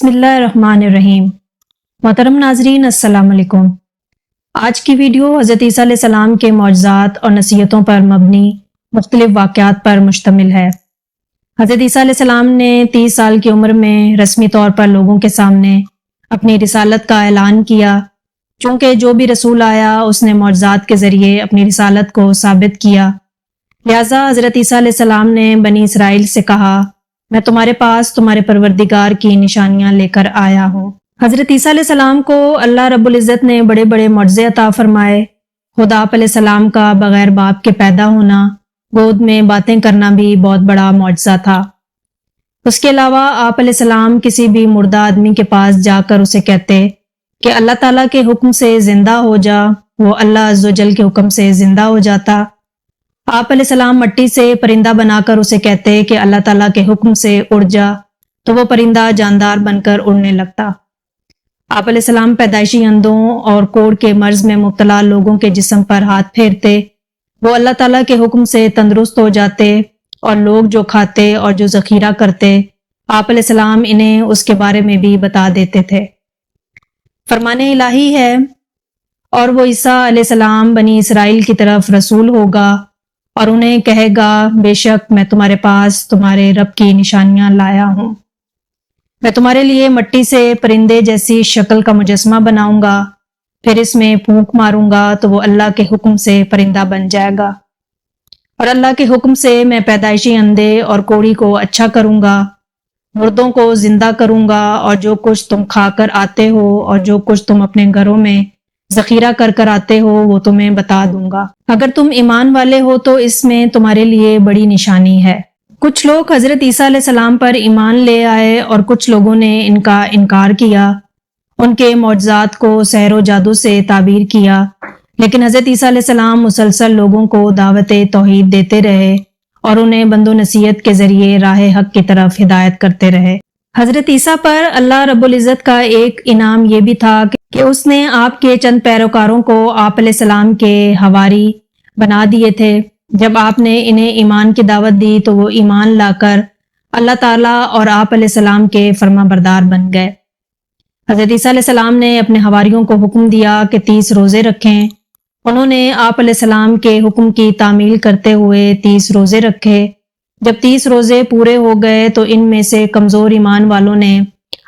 بسم اللہ الرحمن الرحیم۔ محترم ناظرین السلام علیکم۔ آج کی ویڈیو حضرت عیسیٰ علیہ السلام کے معجزات اور نصیحتوں پر مبنی مختلف واقعات پر مشتمل ہے۔ حضرت عیسیٰ علیہ السلام نے 30 سال کی عمر میں رسمی طور پر لوگوں کے سامنے اپنی رسالت کا اعلان کیا، چونکہ جو بھی رسول آیا اس نے معجزات کے ذریعے اپنی رسالت کو ثابت کیا۔ لہٰذا حضرت عیسیٰ علیہ السلام نے بنی اسرائیل سے کہا، میں تمہارے پاس تمہارے پروردگار کی نشانیاں لے کر آیا ہوں۔ حضرت عیسیٰ علیہ السلام کو اللہ رب العزت نے بڑے بڑے معجزے عطا فرمائے۔ خود آپ علیہ السلام کا بغیر باپ کے پیدا ہونا، گود میں باتیں کرنا بھی بہت بڑا معجزہ تھا۔ اس کے علاوہ آپ علیہ السلام کسی بھی مردہ آدمی کے پاس جا کر اسے کہتے کہ اللہ تعالیٰ کے حکم سے زندہ ہو جا، وہ اللہ عز و جل کے حکم سے زندہ ہو جاتا۔ آپ علیہ السلام مٹی سے پرندہ بنا کر اسے کہتے کہ اللہ تعالیٰ کے حکم سے اڑ جا، تو وہ پرندہ جاندار بن کر اڑنے لگتا۔ آپ علیہ السلام پیدائشی اندھوں اور کوڑ کے مرض میں مبتلا لوگوں کے جسم پر ہاتھ پھیرتے، وہ اللہ تعالیٰ کے حکم سے تندرست ہو جاتے، اور لوگ جو کھاتے اور جو ذخیرہ کرتے، آپ علیہ السلام انہیں اس کے بارے میں بھی بتا دیتے تھے۔ فرمان الہی ہے، اور وہ عیسیٰ علیہ السلام بنی اسرائیل کی طرف رسول ہوگا اور انہیں کہے گا، بے شک میں تمہارے پاس تمہارے رب کی نشانیاں لایا ہوں۔ میں تمہارے لیے مٹی سے پرندے جیسی شکل کا مجسمہ بناؤں گا، پھر اس میں پھونک ماروں گا تو وہ اللہ کے حکم سے پرندہ بن جائے گا، اور اللہ کے حکم سے میں پیدائشی اندھے اور کوڑی کو اچھا کروں گا، مردوں کو زندہ کروں گا، اور جو کچھ تم کھا کر آتے ہو اور جو کچھ تم اپنے گھروں میں ذخیرہ کر آتے ہو وہ تمہیں بتا دوں گا۔ اگر تم ایمان والے ہو تو اس میں تمہارے لیے بڑی نشانی ہے۔ کچھ لوگ حضرت عیسیٰ علیہ السلام پر ایمان لے آئے اور کچھ لوگوں نے ان کا انکار کیا، ان کے معجزات کو سحر و جادو سے تعبیر کیا، لیکن حضرت عیسیٰ علیہ السلام مسلسل لوگوں کو دعوت توحید دیتے رہے اور انہیں بند و نصیحت کے ذریعے راہ حق کی طرف ہدایت کرتے رہے۔ حضرت عیسیٰ پر اللہ رب العزت کا ایک انعام یہ بھی تھا کہ اس نے آپ کے چند پیروکاروں کو آپ علیہ السلام کے حواری بنا دیے تھے۔ جب آپ نے انہیں ایمان کی دعوت دی تو وہ ایمان لا کر اللہ تعالیٰ اور آپ علیہ السلام کے فرما بردار بن گئے۔ حضرت عیسیٰ علیہ السلام نے اپنے حواریوں کو حکم دیا کہ 30 روزے رکھیں۔ انہوں نے آپ علیہ السلام کے حکم کی تعمیل کرتے ہوئے 30 روزے رکھے۔ جب 30 روزے پورے ہو گئے تو ان میں سے کمزور ایمان والوں نے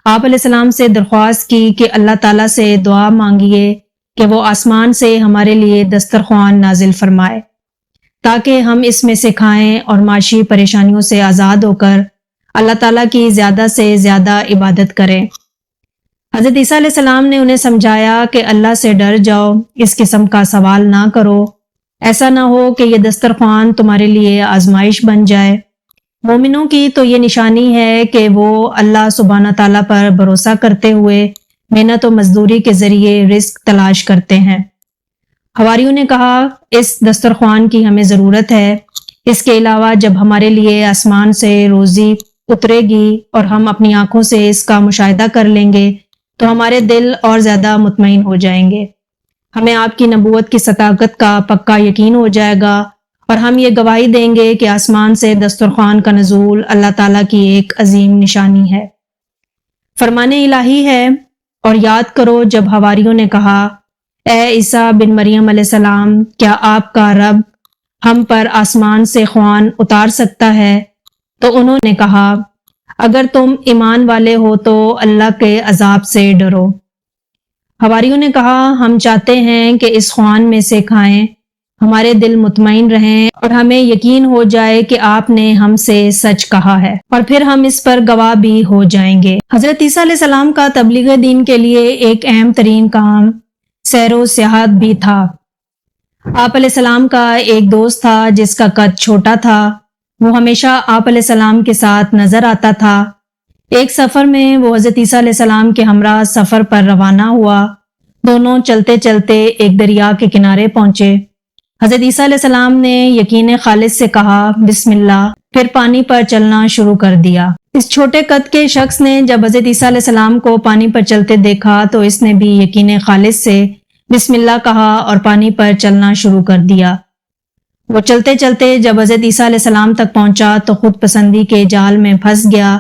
آپ علیہ السلام سے درخواست کی کہ اللہ تعالیٰ سے دعا مانگیے کہ وہ آسمان سے ہمارے لیے دسترخوان نازل فرمائے تاکہ ہم اس میں سے کھائیں اور معاشی پریشانیوں سے آزاد ہو کر اللہ تعالیٰ کی زیادہ سے زیادہ عبادت کریں۔ حضرت عیسیٰ علیہ السلام نے انہیں سمجھایا کہ اللہ سے ڈر جاؤ، اس قسم کا سوال نہ کرو، ایسا نہ ہو کہ یہ دسترخوان تمہارے لیے آزمائش بن جائے۔ مومنوں کی تو یہ نشانی ہے کہ وہ اللہ سبحانہ تعالیٰ پر بھروسہ کرتے ہوئے محنت و مزدوری کے ذریعے رزق تلاش کرتے ہیں۔ حواریوں نے کہا، اس دسترخوان کی ہمیں ضرورت ہے، اس کے علاوہ جب ہمارے لیے آسمان سے روزی اترے گی اور ہم اپنی آنکھوں سے اس کا مشاہدہ کر لیں گے تو ہمارے دل اور زیادہ مطمئن ہو جائیں گے، ہمیں آپ کی نبوت کی صداقت کا پکا یقین ہو جائے گا، اور ہم یہ گواہی دیں گے کہ آسمان سے دسترخوان کا نزول اللہ تعالیٰ کی ایک عظیم نشانی ہے۔ فرمان الہی ہے، اور یاد کرو جب حواریوں نے کہا، اے عیسیٰ بن مریم علیہ السلام، کیا آپ کا رب ہم پر آسمان سے خوان اتار سکتا ہے؟ تو انہوں نے کہا، اگر تم ایمان والے ہو تو اللہ کے عذاب سے ڈرو۔ حواریوں نے کہا، ہم چاہتے ہیں کہ اس خوان میں سے کھائیں، ہمارے دل مطمئن رہیں اور ہمیں یقین ہو جائے کہ آپ نے ہم سے سچ کہا ہے، اور پھر ہم اس پر گواہ بھی ہو جائیں گے۔ حضرت عیسیٰ علیہ السلام کا تبلیغ دین کے لیے ایک اہم ترین کام سیر و سیاحت بھی تھا۔ آپ علیہ السلام کا ایک دوست تھا جس کا قد چھوٹا تھا، وہ ہمیشہ آپ علیہ السلام کے ساتھ نظر آتا تھا۔ ایک سفر میں وہ حضرت عیسیٰ علیہ السلام کے ہمراہ سفر پر روانہ ہوا۔ دونوں چلتے چلتے ایک دریا کے کنارے پہنچے۔ حضرت عیسیٰ علیہ السلام نے یقین خالص سے کہا، بسم اللہ، پھر پانی پر چلنا شروع کر دیا۔ اس چھوٹے قد کے شخص نے جب حضرت عیسیٰ علیہ السلام کو پانی پر چلتے دیکھا تو اس نے بھی یقین خالص سے بسم اللہ کہا اور پانی پر چلنا شروع کر دیا۔ وہ چلتے چلتے جب حضرت عیسیٰ علیہ السلام تک پہنچا تو خود پسندی کے جال میں پھنس گیا۔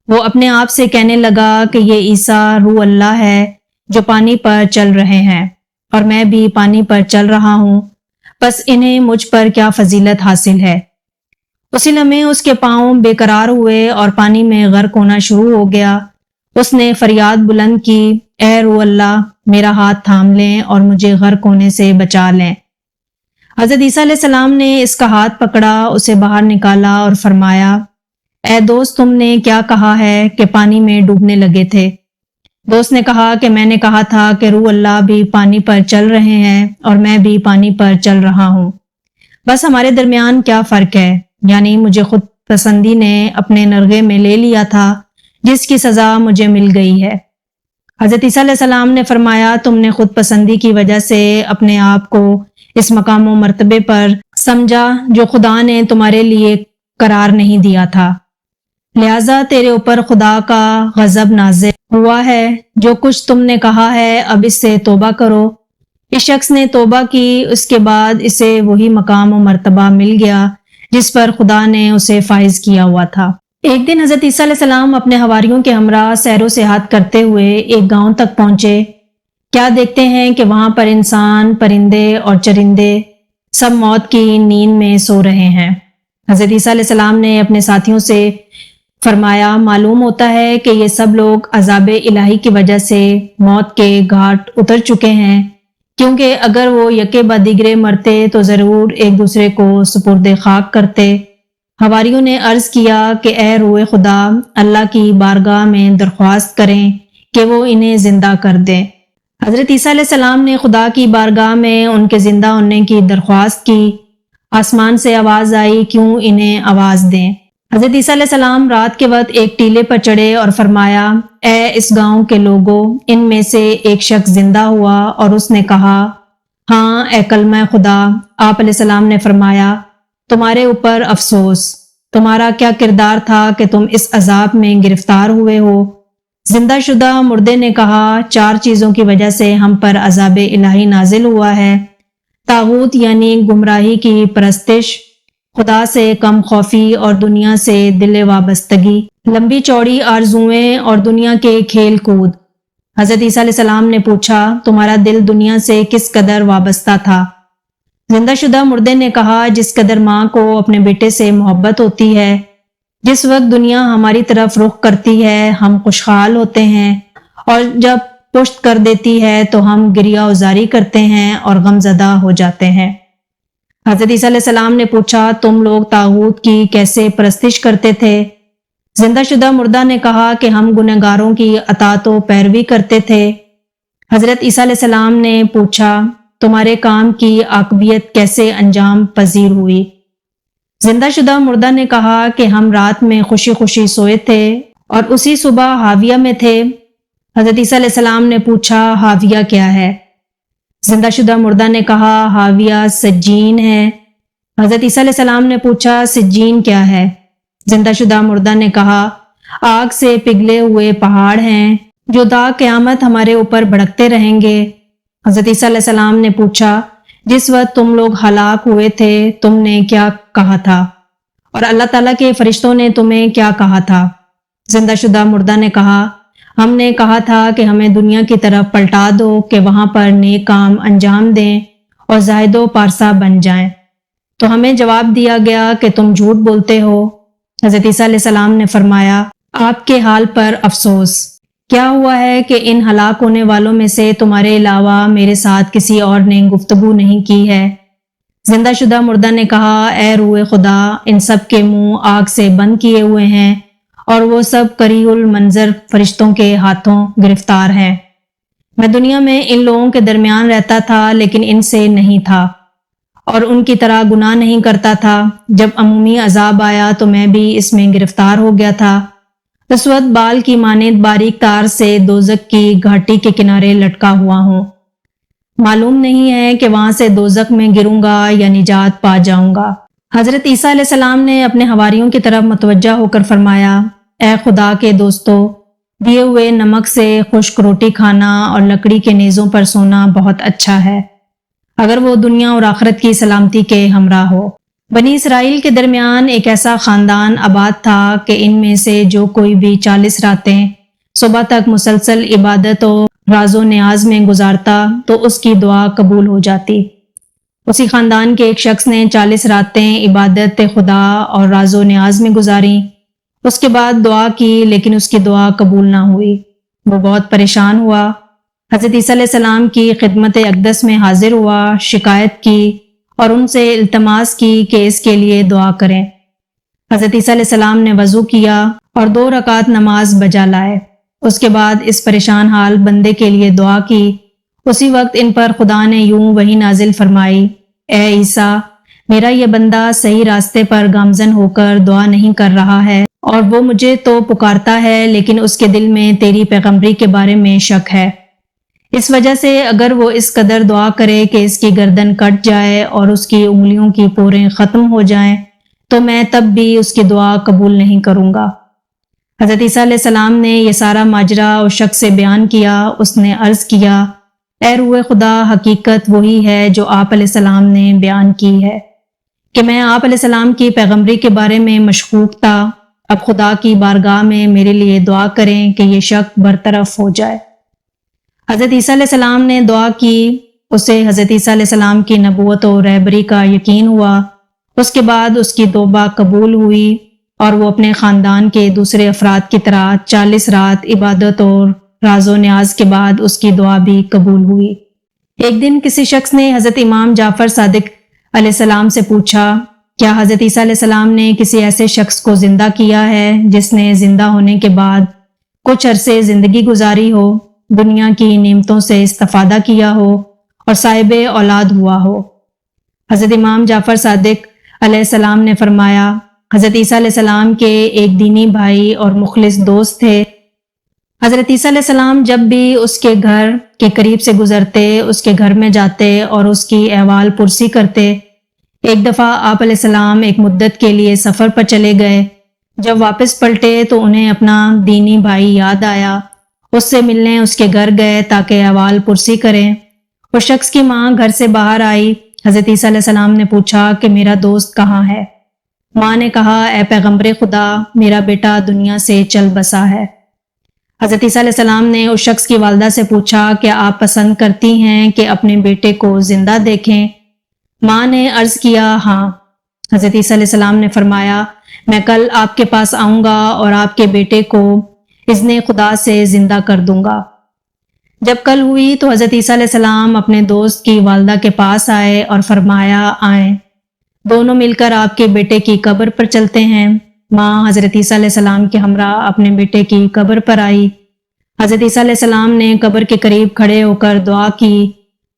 وہ اپنے آپ سے کہنے لگا کہ یہ عیسیٰ روح اللہ ہے جو پانی پر چل رہے ہیں، اور میں بھی پانی پر چل رہا ہوں، بس انہیں مجھ پر کیا فضیلت حاصل ہے۔ اسی لمحے اس کے پاؤں بے قرار ہوئے اور پانی میں غرق ہونا شروع ہو گیا۔ اس نے فریاد بلند کی، اے روح اللہ، میرا ہاتھ تھام لیں اور مجھے غرق ہونے سے بچا لیں۔ حضرت عیسیٰ علیہ السلام نے اس کا ہاتھ پکڑا، اسے باہر نکالا اور فرمایا، اے دوست، تم نے کیا کہا ہے کہ پانی میں ڈوبنے لگے تھے؟ دوست نے کہا کہ میں نے کہا تھا کہ روح اللہ بھی پانی پر چل رہے ہیں اور میں بھی پانی پر چل رہا ہوں، بس ہمارے درمیان کیا فرق ہے؟ یعنی مجھے خود پسندی نے اپنے نرغے میں لے لیا تھا، جس کی سزا مجھے مل گئی ہے۔ حضرت عیسیٰ علیہ السلام نے فرمایا، تم نے خود پسندی کی وجہ سے اپنے آپ کو اس مقام و مرتبے پر سمجھا جو خدا نے تمہارے لیے قرار نہیں دیا تھا، لہذا تیرے اوپر خدا کا غضب نازل ہوا ہے۔ جو کچھ تم نے کہا ہے اب اس سے توبہ کرو۔ اس شخص نے توبہ کی، اس کے بعد اسے وہی مقام و مرتبہ مل گیا جس پر خدا نے اسے فائز کیا ہوا تھا۔ ایک دن حضرت عیسیٰ علیہ السلام اپنے حواریوں کے ہمراہ سیر و سیاحت کرتے ہوئے ایک گاؤں تک پہنچے۔ کیا دیکھتے ہیں کہ وہاں پر انسان، پرندے اور چرندے سب موت کی نیند میں سو رہے ہیں۔ حضرت عیسیٰ علیہ السلام نے اپنے ساتھیوں سے فرمایا، معلوم ہوتا ہے کہ یہ سب لوگ عذاب الہی کی وجہ سے موت کے گھاٹ اتر چکے ہیں، کیونکہ اگر وہ یکے بعد دیگرے مرتے تو ضرور ایک دوسرے کو سپرد خاک کرتے۔ حواریوں نے عرض کیا کہ اے روح خدا، اللہ کی بارگاہ میں درخواست کریں کہ وہ انہیں زندہ کر دیں۔ حضرت عیسیٰ علیہ السلام نے خدا کی بارگاہ میں ان کے زندہ ہونے کی درخواست کی۔ آسمان سے آواز آئی، کیوں انہیں آواز دیں؟ حضرت عیسیٰ علیہ السلام رات کے وقت ایک ٹیلے پر چڑھے اور فرمایا، اے اس گاؤں کے لوگوں، ان میں سے ایک شخص زندہ ہوا اور اس نے کہا، ہاں اے کلمہ خدا۔ آپ علیہ السلام نے فرمایا، تمہارے اوپر افسوس، تمہارا کیا کردار تھا کہ تم اس عذاب میں گرفتار ہوئے ہو؟ زندہ شدہ مردے نے کہا، 4 چیزوں کی وجہ سے ہم پر عذاب الہی نازل ہوا ہے: طاغوت یعنی گمراہی کی پرستش، خدا سے کم خوفی اور دنیا سے دل وابستگی، لمبی چوڑی آرزوئیں اور دنیا کے کھیل کود۔ حضرت عیسیٰ علیہ السلام نے پوچھا، تمہارا دل دنیا سے کس قدر وابستہ تھا؟ زندہ شدہ مردے نے کہا، جس قدر ماں کو اپنے بیٹے سے محبت ہوتی ہے۔ جس وقت دنیا ہماری طرف رخ کرتی ہے ہم خوشحال ہوتے ہیں، اور جب پشت کر دیتی ہے تو ہم گریہ ازاری کرتے ہیں اور غم زدہ ہو جاتے ہیں۔ حضرت عیسیٰ علیہ السلام نے پوچھا، تم لوگ طاغوت کی کیسے پرستش کرتے تھے؟ زندہ شدہ مردہ نے کہا کہ ہم گنہگاروں کی اطاعت و پیروی کرتے تھے۔ حضرت عیسیٰ علیہ السلام نے پوچھا، تمہارے کام کی عاقبیت کیسے انجام پذیر ہوئی؟ زندہ شدہ مردہ نے کہا کہ ہم رات میں خوشی خوشی سوئے تھے اور اسی صبح حاویہ میں تھے۔ حضرت عیسیٰ علیہ السلام نے پوچھا، حاویہ کیا ہے؟ زندہ شدہ مردہ نے کہا، حاویہ سجین ہے۔ حضرت عیسیٰ علیہ السلام نے پوچھا، سجین کیا ہے؟ زندہ شدہ مردہ نے کہا، آگ سے پگھلے ہوئے پہاڑ ہیں جو تا قیامت ہمارے اوپر بھڑکتے رہیں گے۔ حضرت عیسیٰ علیہ السلام نے پوچھا، جس وقت تم لوگ ہلاک ہوئے تھے تم نے کیا کہا تھا، اور اللہ تعالیٰ کے فرشتوں نے تمہیں کیا کہا تھا؟ زندہ شدہ مردہ نے کہا، ہم نے کہا تھا کہ ہمیں دنیا کی طرف پلٹا دو کہ وہاں پر نیک کام انجام دیں اور زاہد و پارسا بن جائیں، تو ہمیں جواب دیا گیا کہ تم جھوٹ بولتے ہو۔ حضرت عیسیٰ علیہ السلام نے فرمایا، آپ کے حال پر افسوس، کیا ہوا ہے کہ ان ہلاک ہونے والوں میں سے تمہارے علاوہ میرے ساتھ کسی اور نے گفتگو نہیں کی ہے؟ زندہ شدہ مردہ نے کہا، اے روح خدا، ان سب کے منہ آگ سے بند کیے ہوئے ہیں اور وہ سب کریہ المنظر فرشتوں کے ہاتھوں گرفتار ہیں۔ میں دنیا میں ان لوگوں کے درمیان رہتا تھا لیکن ان سے نہیں تھا اور ان کی طرح گناہ نہیں کرتا تھا۔ جب عمومی عذاب آیا تو میں بھی اس میں گرفتار ہو گیا تھا۔ اس وقت بال کی مانند باریک تار سے دوزخ کی گھاٹی کے کنارے لٹکا ہوا ہوں۔ معلوم نہیں ہے کہ وہاں سے دوزخ میں گروں گا یا نجات پا جاؤں گا۔ حضرت عیسیٰ علیہ السلام نے اپنے حواریوں کی طرف متوجہ ہو کر فرمایا، اے خدا کے دوستو، دیے ہوئے نمک سے خشک روٹی کھانا اور لکڑی کے نیزوں پر سونا بہت اچھا ہے، اگر وہ دنیا اور آخرت کی سلامتی کے ہمراہ ہو۔ بنی اسرائیل کے درمیان ایک ایسا خاندان آباد تھا کہ ان میں سے جو کوئی بھی 40 راتیں صبح تک مسلسل عبادت و راز و نیاز میں گزارتا تو اس کی دعا قبول ہو جاتی۔ اسی خاندان کے ایک شخص نے 40 راتیں عبادت خدا اور راز و نیاز میں گزاریں، اس کے بعد دعا کی لیکن اس کی دعا قبول نہ ہوئی۔ وہ بہت پریشان ہوا، حضرت عیسیٰ علیہ السلام کی خدمت اقدس میں حاضر ہوا، شکایت کی اور ان سے التماس کی کہ اس کے لیے دعا کریں۔ حضرت عیسیٰ علیہ السلام نے وضو کیا اور 2 رکعت نماز بجا لائے۔ اس کے بعد اس پریشان حال بندے کے لیے دعا کی۔ اسی وقت ان پر خدا نے یوں وحی نازل فرمائی، اے عیسیٰ، میرا یہ بندہ صحیح راستے پر گامزن ہو کر دعا نہیں کر رہا ہے اور وہ مجھے تو پکارتا ہے لیکن اس کے دل میں تیری پیغمبری کے بارے میں شک ہے۔ اس وجہ سے اگر وہ اس قدر دعا کرے کہ اس کی گردن کٹ جائے اور اس کی انگلیوں کی پوریں ختم ہو جائیں تو میں تب بھی اس کی دعا قبول نہیں کروں گا۔ حضرت عیسیٰ علیہ السلام نے یہ سارا ماجرا اس شخص سے بیان کیا۔ اس نے عرض کیا، اے روح خدا، حقیقت وہی ہے جو آپ علیہ السلام نے بیان کی ہے کہ میں آپ علیہ السلام کی پیغمبری کے بارے میں مشکوک تھا۔ اب خدا کی بارگاہ میں میرے لیے دعا کریں کہ یہ شک برطرف ہو جائے۔ حضرت عیسیٰ علیہ السلام نے دعا کی، اسے حضرت عیسیٰ علیہ السلام کی نبوت و رہبری کا یقین ہوا۔ اس کے بعد اس کی توبہ قبول ہوئی اور وہ اپنے خاندان کے دوسرے افراد کی طرح 40 رات عبادت اور راز و نیاز کے بعد اس کی دعا بھی قبول ہوئی۔ ایک دن کسی شخص نے حضرت امام جعفر صادق علیہ السلام سے پوچھا، کیا حضرت عیسیٰ علیہ السلام نے کسی ایسے شخص کو زندہ کیا ہے جس نے زندہ ہونے کے بعد کچھ عرصے زندگی گزاری ہو، دنیا کی نعمتوں سے استفادہ کیا ہو اور صاحب اولاد ہوا ہو؟ حضرت امام جعفر صادق علیہ السلام نے فرمایا، حضرت عیسیٰ علیہ السلام کے ایک دینی بھائی اور مخلص دوست تھے۔ حضرت عیسیٰ علیہ السلام جب بھی اس کے گھر کے قریب سے گزرتے، اس کے گھر میں جاتے اور اس کی احوال پرسی کرتے۔ ایک دفعہ آپ علیہ السلام ایک مدت کے لیے سفر پر چلے گئے۔ جب واپس پلٹے تو انہیں اپنا دینی بھائی یاد آیا۔ اس سے ملنے اس کے گھر گئے تاکہ احوال پرسی کریں۔ اس شخص کی ماں گھر سے باہر آئی۔ حضرت عیسیٰ علیہ السلام نے پوچھا کہ میرا دوست کہاں ہے؟ ماں نے کہا، اے پیغمبر خدا، میرا بیٹا دنیا سے چل بسا ہے۔ حضرت عیسیٰ علیہ السلام نے اس شخص کی والدہ سے پوچھا، کیا آپ پسند کرتی ہیں کہ اپنے بیٹے کو زندہ دیکھیں؟ ماں نے عرض کیا، ہاں۔ حضرت عیسیٰ علیہ السلام نے فرمایا، میں کل آپ کے پاس آؤں گا اور آپ کے بیٹے کو اذن خدا سے زندہ کر دوں گا۔ جب کل ہوئی تو حضرت عیسیٰ علیہ السلام اپنے دوست کی والدہ کے پاس آئے اور فرمایا، آئیں، دونوں مل کر آپ کے بیٹے کی قبر پر چلتے ہیں۔ ماں حضرت عیسیٰ علیہ السلام کے ہمراہ اپنے بیٹے کی قبر پر آئی۔ حضرت عیسیٰ علیہ السلام نے قبر کے قریب کھڑے ہو کر دعا کی۔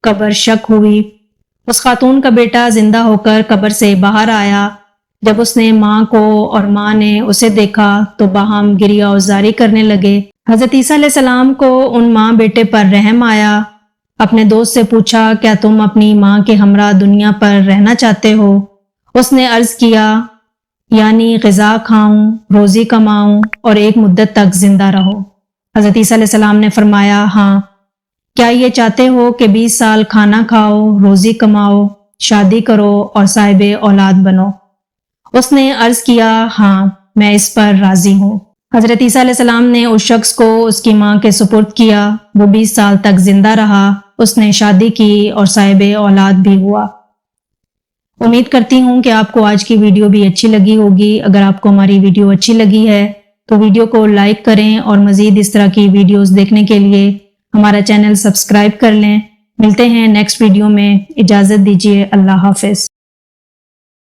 قبر شک ہوئی۔ اس خاتون کا بیٹا زندہ ہو کر قبر سے باہر آیا۔ جب اس نے ماں کو اور ماں نے اسے دیکھا تو باہم گریہ وزاری کرنے لگے۔ حضرت عیسیٰ علیہ السلام کو ان ماں بیٹے پر رحم آیا۔ اپنے دوست سے پوچھا، کیا تم اپنی ماں کے ہمراہ دنیا پر رہنا چاہتے ہو؟ اس نے عرض کیا، یعنی غذا کھاؤں، روزی کماؤں اور ایک مدت تک زندہ رہو۔ حضرت عیسیٰ علیہ السلام نے فرمایا، ہاں۔ کیا یہ چاہتے ہو کہ 20 سال کھانا کھاؤ، روزی کماؤ، شادی کرو اور صاحب اولاد بنو؟ اس نے عرض کیا، ہاں، میں اس پر راضی ہوں۔ حضرت عیسیٰ علیہ السلام نے اس شخص کو اس کی ماں کے سپرد کیا۔ وہ 20 سال تک زندہ رہا۔ اس نے شادی کی اور صاحب اولاد بھی ہوا۔ امید کرتی ہوں کہ آپ کو آج کی ویڈیو بھی اچھی لگی ہوگی۔ اگر آپ کو ہماری ویڈیو اچھی لگی ہے تو ویڈیو کو لائک کریں اور مزید اس طرح کی ویڈیوز دیکھنے کے لیے ہمارا چینل سبسکرائب کر لیں۔ ملتے ہیں نیکسٹ ویڈیو میں۔ اجازت دیجیے، اللہ حافظ۔